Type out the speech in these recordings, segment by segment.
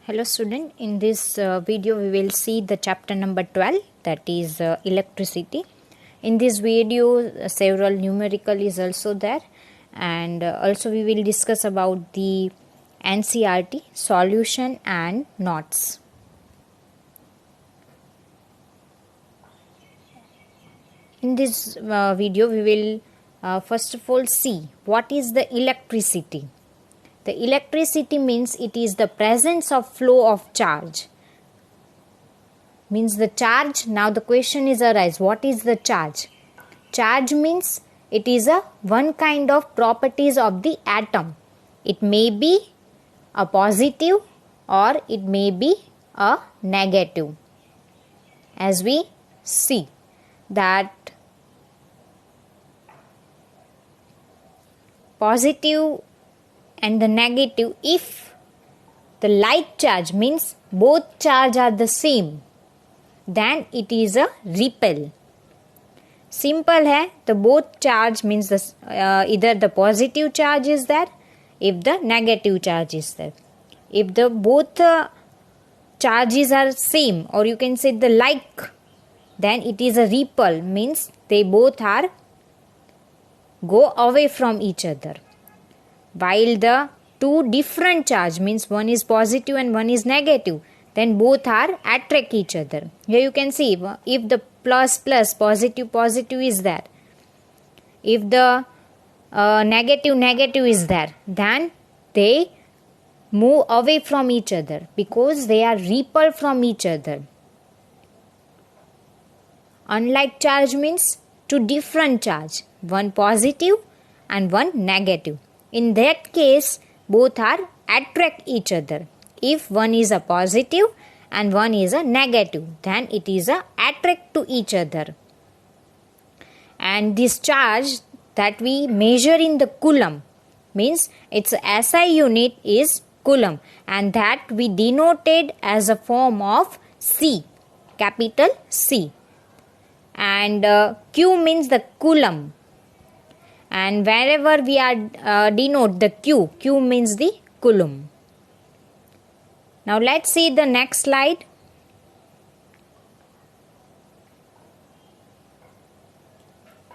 Hello student, in this video we will see the chapter number 12, that is electricity. In this video several numerical is also there, and also we will discuss about the NCERT solution and notes. In this video we will first of all see what is the electricity. The electricity means it is the presence of flow of charge. Means the charge. Now the question is arise, what is the charge? Charge means it is a one kind of properties of the atom. It may be a positive or it may be a negative. As we see that positive and the negative, if the like charge means both charge are the same, then it is a repel. Simple hai, the both charge means either the positive charge is there, if the negative charge is there. If the both charges are same, or you can say the like, then it is a repel, means they both are go away from each other. While the two different charge means one is positive and one is negative, then both are attract each other. Here you can see if the plus positive is there, if the negative is there, then they move away from each other because they are repelled from each other. Unlike charge means two different charge, one positive and one negative. In that case, both are attract each other. If one is a positive and one is a negative, then it is a attract to each other. And this charge that we measure in the coulomb means its SI unit is coulomb, and that we denoted as a form of C, capital C. And Q means the coulomb. And wherever we are denote the Q means the coulomb. Now let's see the next slide.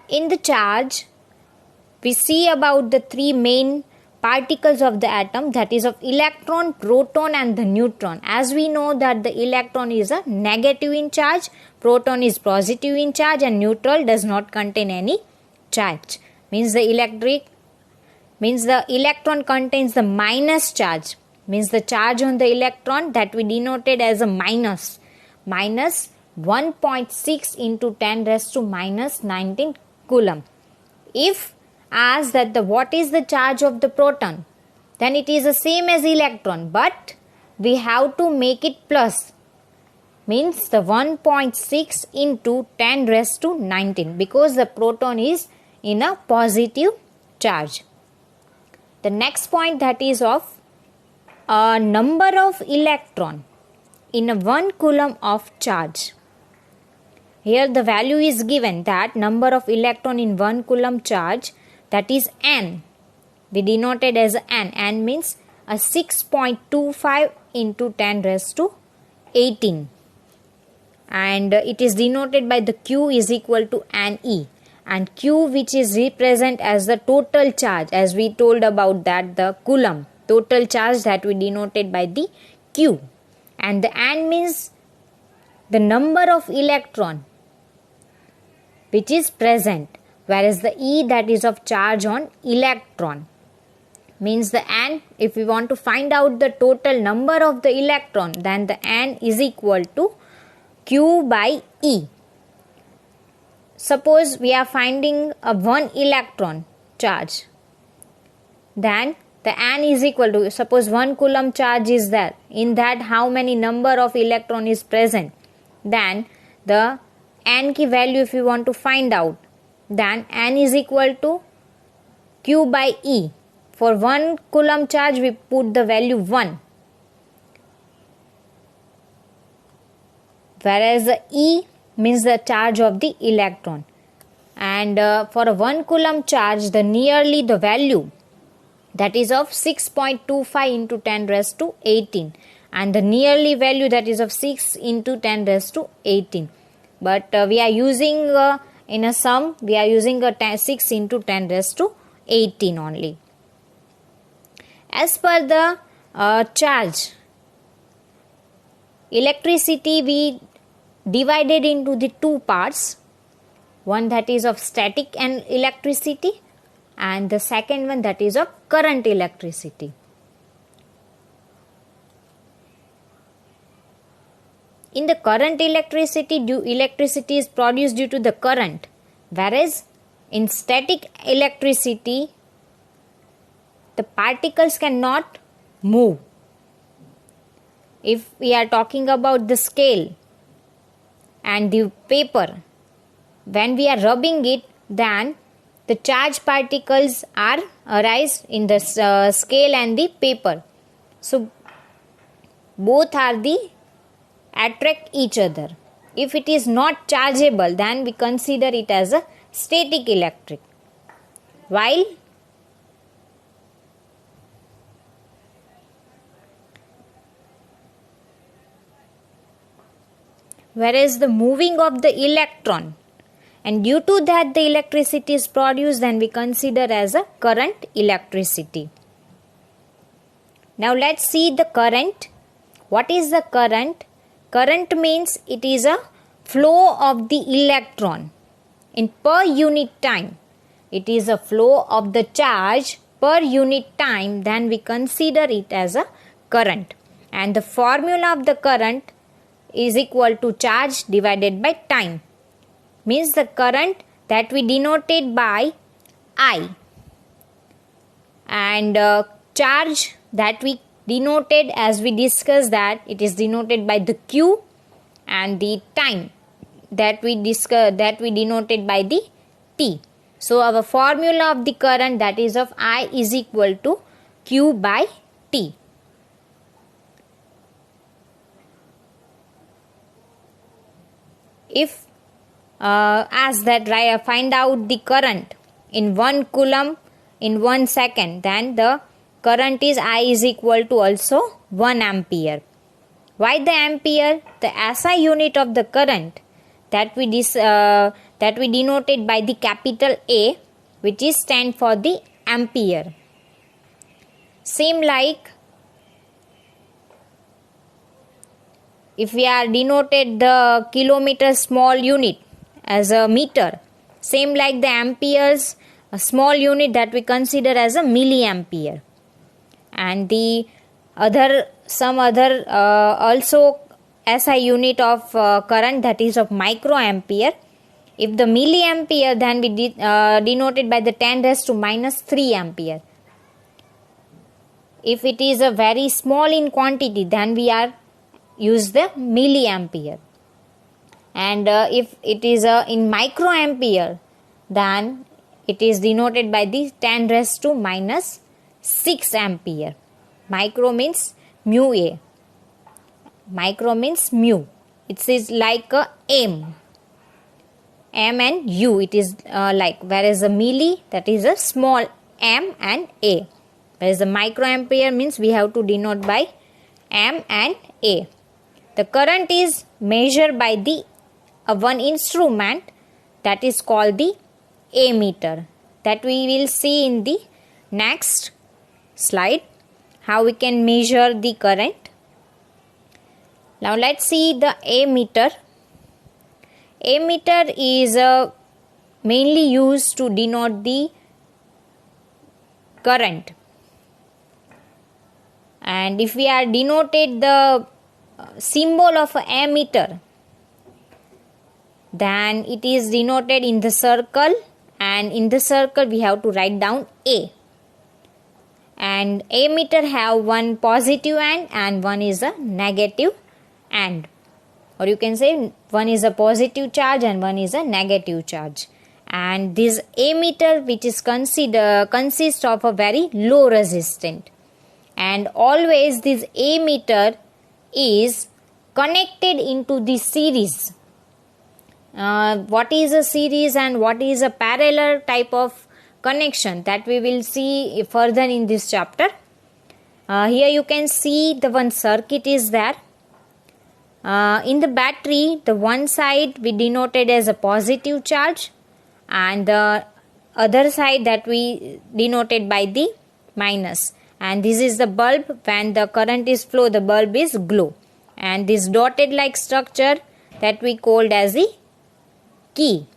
In the charge, we see about the three main particles of the atom, that is of electron, proton and the neutron. As we know that the electron is a negative in charge, proton is positive in charge, and neutral does not contain any charge. Means the electron contains the minus charge, means the charge on the electron that we denoted as a minus 1.6 into 10 raised to minus 19 coulomb. If asked that what is the charge of the proton, then it is the same as electron, but we have to make it plus, means the 1.6 into 10 raised to 19, because the proton is in a positive charge. The next point, that is of a number of electron in a 1 coulomb of charge. Here the value is given, that number of electron in 1 coulomb charge, that is N. We denoted as N. N means a 6.25 into 10 raised to 18. And it is denoted by the Q is equal to NE. And Q, which is represent as the total charge, as we told about that the coulomb, total charge that we denoted by the Q. And the N means the number of electron which is present, whereas the E, that is of charge on electron. Means the N, if we want to find out the total number of the electron, then the N is equal to Q by E. Suppose we are finding a 1 electron charge, then the N is equal to, suppose 1 coulomb charge is there, in that how many number of electron is present, then the N ki value if you want to find out, then N is equal to Q by E. For 1 coulomb charge we put the value 1, whereas the E means the charge of the electron, and for a 1 coulomb charge the nearly the value, that is of 6.25 into 10 raised to 18, and the nearly value that is of 6 into 10 raised to 18. But we are using in a sum, we are using a 6 into 10 raised to 18 only. As per the charge, electricity we divided into the two parts. One that is of static and electricity, and the second one that is of current electricity. In the current electricity, electricity is produced due to the current, whereas in static electricity, the particles cannot move. If we are talking about the scale and the paper, when we are rubbing it, then the charged particles are arise in the scale and the paper. So both are the attract each other. If it is not chargeable, then we consider it as a static electric. Whereas the moving of the electron, and due to that the electricity is produced, then we consider as a current electricity. Now let's see the current. What is the current? Current means it is a flow of the electron in per unit time. It is a flow of the charge per unit time, then we consider it as a current. And the formula of the current is equal to charge divided by time. Means the current that we denoted by I, and charge that we denoted, as we discussed, that it is denoted by the Q, and the time that we denoted by the T. So our formula of the current, that is of I, is equal to Q by T. If find out the current in 1 coulomb in 1 second, then the current is I is equal to also 1 ampere. Why the ampere? The SI unit of the current that we denoted by the capital A, which is stand for the ampere. Same like if we are denoted the kilometer small unit as a meter, same like the amperes, a small unit that we consider as a milliampere. And the some other also SI unit of current, that is of microampere. If the milliampere, then we denoted by the 10 raised to minus 3 ampere. If it is a very small in quantity, then we are use the milliampere. And if it is in microampere, then it is denoted by the 10 raised to minus 6 ampere. Micro means mu A. Micro means mu. It is like a M and U. It is like, whereas a milli, that is a small m and A. Whereas the microampere means we have to denote by m and A. The current is measured by the one instrument that is called the ammeter, that we will see in the next slide how we can measure the current. Now let's see the ammeter. Ammeter is mainly used to denote the current, and if we are denoted the symbol of ammeter, then it is denoted in the circle, and in the circle we have to write down A. And ammeter have one positive end and one is a negative end, or you can say one is a positive charge and one is a negative charge. And this ammeter, which is consists of a very low resistance, and always this ammeter is connected into the series. What is a series and what is a parallel type of connection, that we will see further in this chapter. Here you can see the one circuit is there. In the battery, the one side we denoted as a positive charge and the other side that we denoted by the minus. And this is the bulb. When the current is flow, the bulb is glow. And this dotted like structure that we called as the key.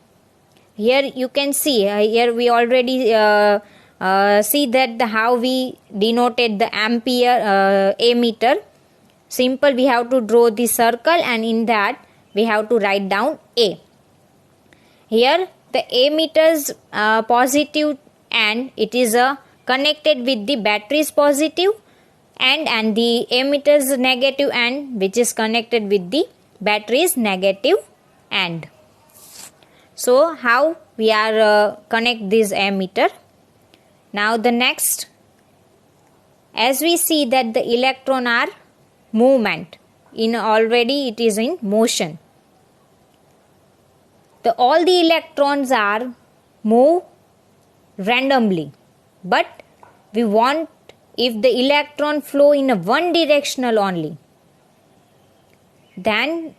Here you can see, here we already see that how we denoted the ampere ammeter. Simple, we have to draw the circle and in that we have to write down A. Here the ammeter's positive end, it is connected with the battery's positive end, and the ammeter's negative end which is connected with the battery's negative end. So how we are connect this ammeter. Now the next, as we see that the electron are movement, in already it is in motion. All the electrons are move randomly, but we want if the electron flow in a one directional only. Then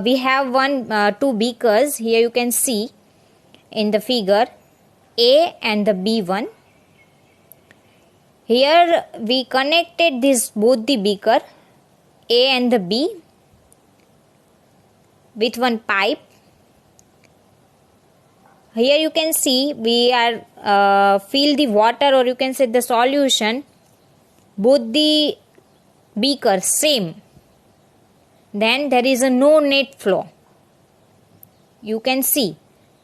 we have two beakers. Here you can see in the figure A and the B1. Here we connected this both the beaker A and the B with one pipe. Here you can see we are fill the water, or you can say the solution, both the beakers same. Then there is a no net flow. You can see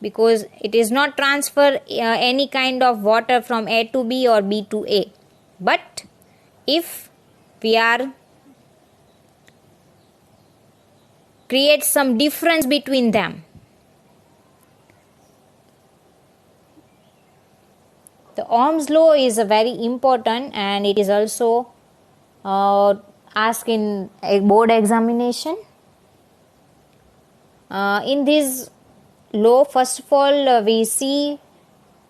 because it is not transfer any kind of water from A to B or B to A. But if we are create some difference between them, the Ohm's law is a very important, and it is also asked in a board examination. In this law, first of all, we see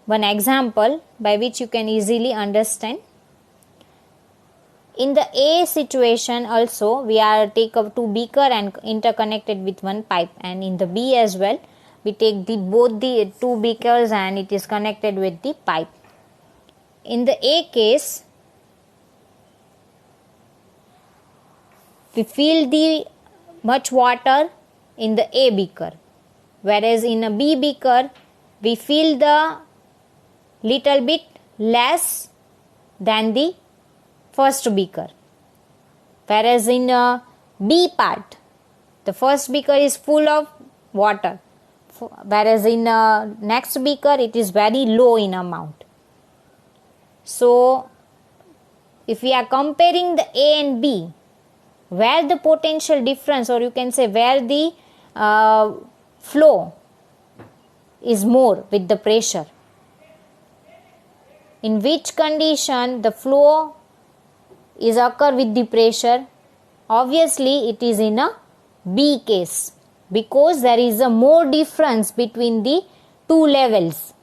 one example by which you can easily understand. In the A situation also, we are take up two beaker and interconnected with one pipe, and in the B as well, we take both the two beakers and it is connected with the pipe. In the A case, we fill the much water in the A beaker, whereas in a B beaker we fill the little bit less than the first beaker. Whereas in a B part, the first beaker is full of water, whereas in a next beaker it is very low in amount. So if we are comparing the A and B, where the potential difference, or you can say where the flow is more with the pressure, in which condition the flow is occur with the pressure, obviously it is in a B case, because there is a more difference between the two levels.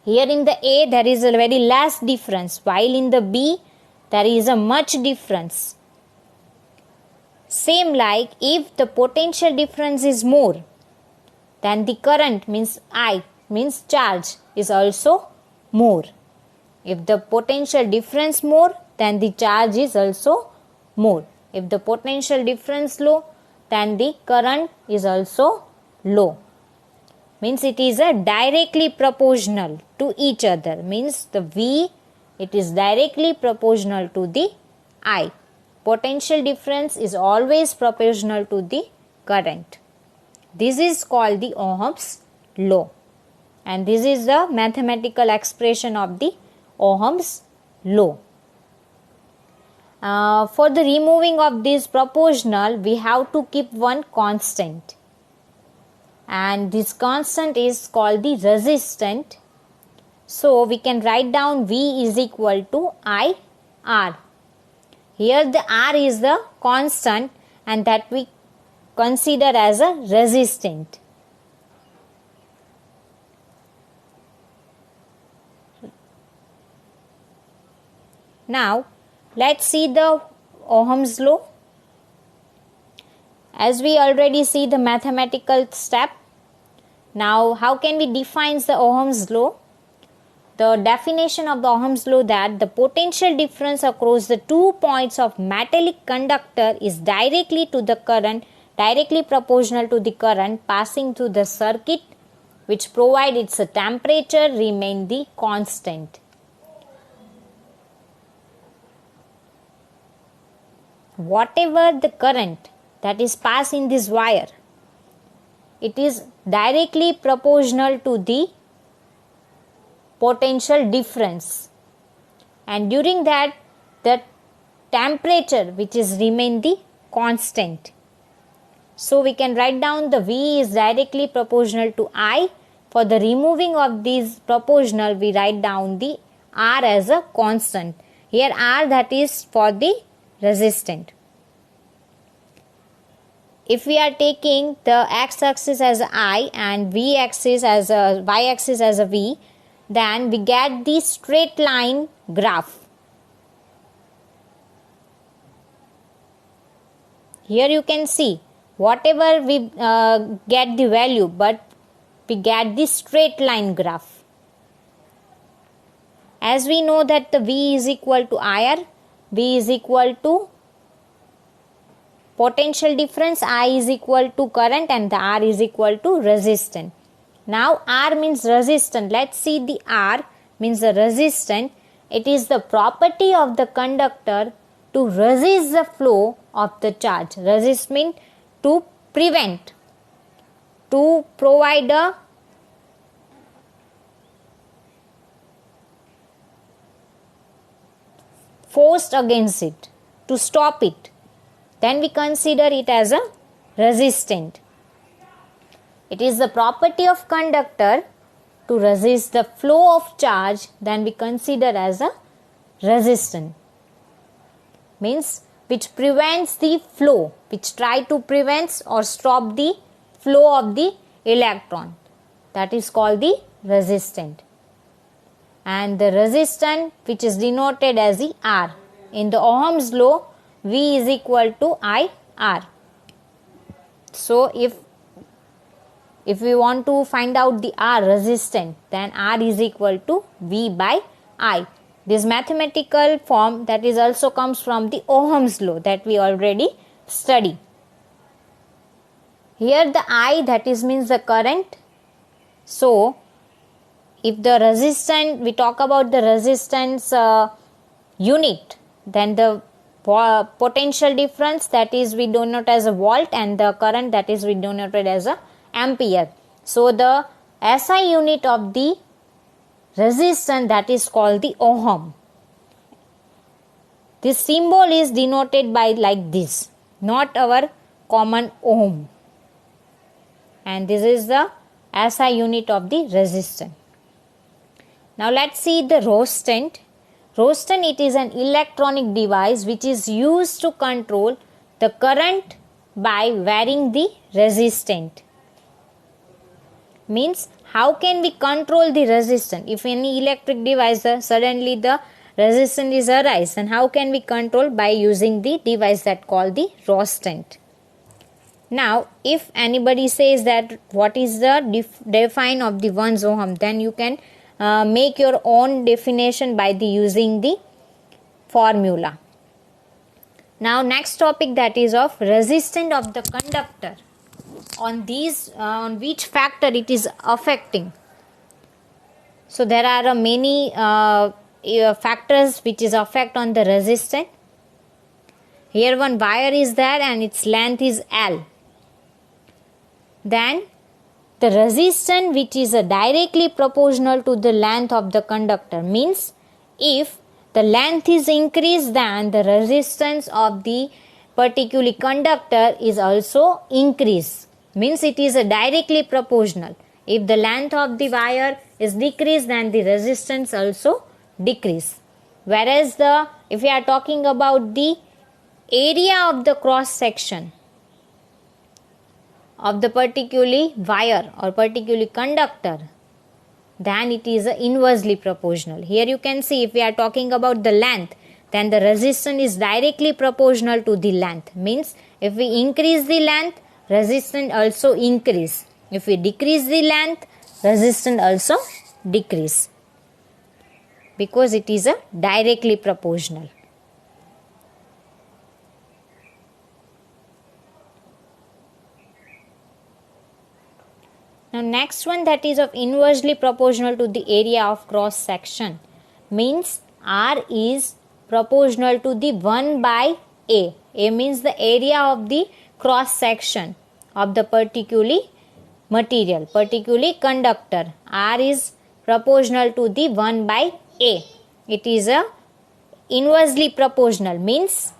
Here in the A there is a very less difference, while in the B there is a much difference. Same like if the potential difference is more, then the current means I means charge is also more. If the potential difference more, then the charge is also more. If the potential difference low, then the current is also low. Means it is a directly proportional to each other. Means the V, it is directly proportional to the I. Potential difference is always proportional to the current. This is called the Ohm's law, and this is the mathematical expression of the Ohm's law. For the removing of this proportional, we have to keep one constant, and this constant is called the resistant. So we can write down V is equal to IR. Here the R is the constant, and that we consider as a resistant. Now Let's see the Ohm's law. As we already see the mathematical step, now how can we define the Ohm's law? The definition of the Ohm's law that the potential difference across the 2 points of metallic conductor is directly proportional to the current passing through the circuit, which provide its temperature remain the constant. Whatever the current that is passed in this wire, it is directly proportional to the potential difference, and during that the temperature which is remain the constant. So we can write down the V is directly proportional to I. For the removing of these proportional, we write down the R as a constant. Here R, that is for the resistant. If we are taking the x-axis as I and y-axis as a V, then we get the straight line graph. Here you can see whatever we get the value, but we get the straight line graph. As we know that the V is equal to IR, V is equal to potential difference, I is equal to current, and the R is equal to resistance. Now R means resistant. Let's see the R means the resistant. It is the property of the conductor to resist the flow of the charge. Resist means to prevent, to provide a force against it, to stop it. Then we consider it as a resistant. It is the property of conductor to resist the flow of charge, then we consider as a resistant. Means which prevents the flow, which try to prevent or stop the flow of the electron. That is called the resistant. And the resistant, which is denoted as the R. In the Ohm's law, V is equal to IR. So if we want to find out the R resistant, then R is equal to V by I. This mathematical form that is also comes from the Ohm's law that we already studied. Here the I, that is means the current. So if the resistance, we talk about the resistance unit, then the potential difference, that is we denote as a volt, and the current, that is we denoted as a ampere. So the SI unit of the resistance, that is called the ohm. This symbol is denoted by like this, not our common ohm. And this is the SI unit of the resistance. Now let's see the rheostat. Rheostat, it is an electronic device which is used to control the current by varying the resistance. Means how can we control the resistance? If any electric device suddenly the resistance is arise, then how can we control? By using the device that called the rheostat. Now if anybody says that what is the define of the 1 ohm, then you can make your own definition by the using the formula. Now next topic, that is of resistance of the conductor. On which factor it is affecting. So there are many factors which is affect on the resistance. Here one wire is there and its length is L. Then the resistance which is directly proportional to the length of the conductor, means if the length is increased, then the resistance of the particular conductor is also increased. Means it is directly proportional. If the length of the wire is decreased, then the resistance also decrease. Whereas if we are talking about the area of the cross section of the particular wire or particular conductor, then it is inversely proportional. Here you can see, if we are talking about the length, then the resistance is directly proportional to the length. Means if we increase the length, resistance also increase. If we decrease the length, resistance also decrease, because it is a directly proportional. Now next one, that is of inversely proportional to the area of cross section, means R is proportional to the 1 by A. A means the area of the cross section of the particular material, particularly conductor. R is proportional to the 1 by A. It is a inversely proportional, means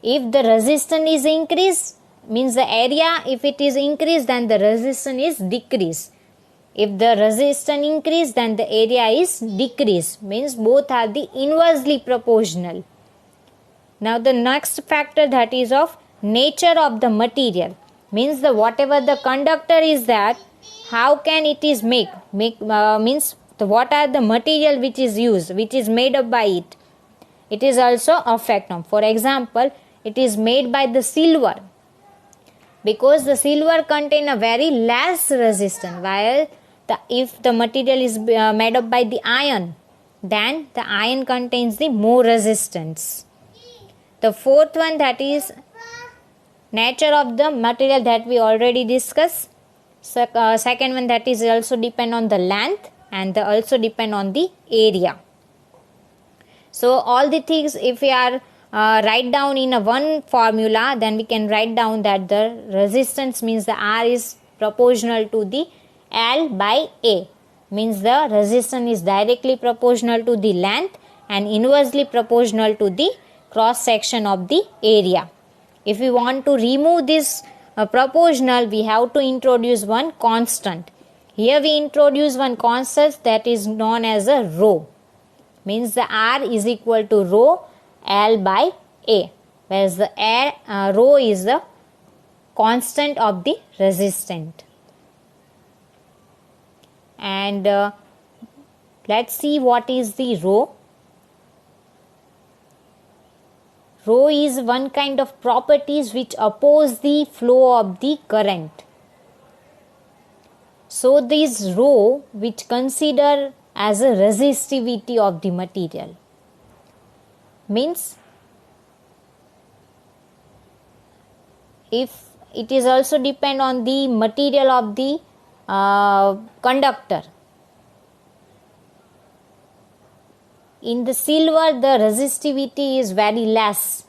if the resistance is increased, means the area, if it is increased, then the resistance is decreased. If the resistance increase, then the area is decreased, means both are the inversely proportional. Now the next factor, that is of nature of the material, means the whatever the conductor is, that how can it is means what are the material which is used, which is made up by it. It is also a factor. For example, it is made by the silver, because the silver contain a very less resistance, while if the material is made up by the iron, then the iron contains the more resistance. The fourth one, that is nature of the material, that we already discussed. Second one, that is also depend on the length, and also depend on the area. So all the things, if we are write down in a one formula, then we can write down that the resistance, means the R is proportional to the L by A, means the resistance is directly proportional to the length and inversely proportional to the cross section of the area. If we want to remove this proportional, we have to introduce one constant. Here we introduce one constant, that is known as a rho, means the R is equal to rho L by A, whereas the rho is the constant of the resistance. And let's see what is the rho. Rho is one kind of properties which oppose the flow of the current. So this rho, which consider as a resistivity of the material, means if it is also depend on the material of the conductor. In the silver, the resistivity is very less.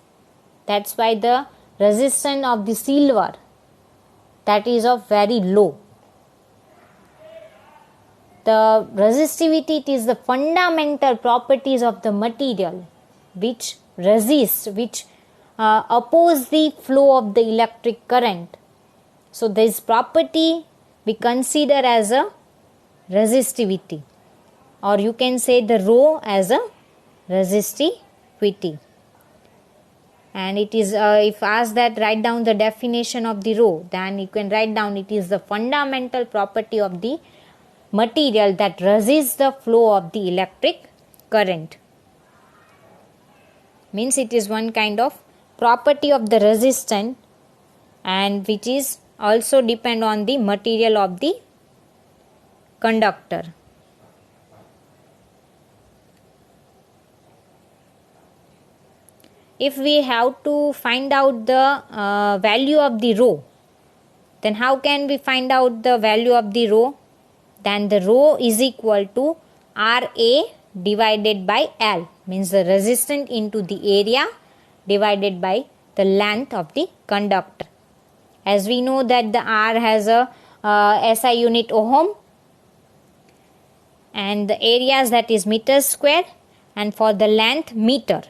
That's why the resistance of the silver, that is of very low. The resistivity, it is the fundamental properties of the material which resist, which oppose the flow of the electric current. So this property we consider as a resistivity, or you can say the rho as a resistivity. And it is if asked that write down the definition of the rho, then you can write down it is the fundamental property of the material that resists the flow of the electric current. Means it is one kind of property of the resistance, and which is also depend on the material of the conductor. If we have to find out the value of the rho, then how can we find out the value of the rho? Then the rho is equal to RA divided by L, means the resistance into the area divided by the length of the conductor. As we know that the R has a SI unit ohm, and the areas, that is meter square, and for the length meter.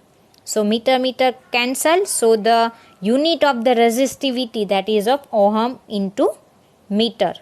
So meter cancel, so the unit of the resistivity, that is of ohm into meter.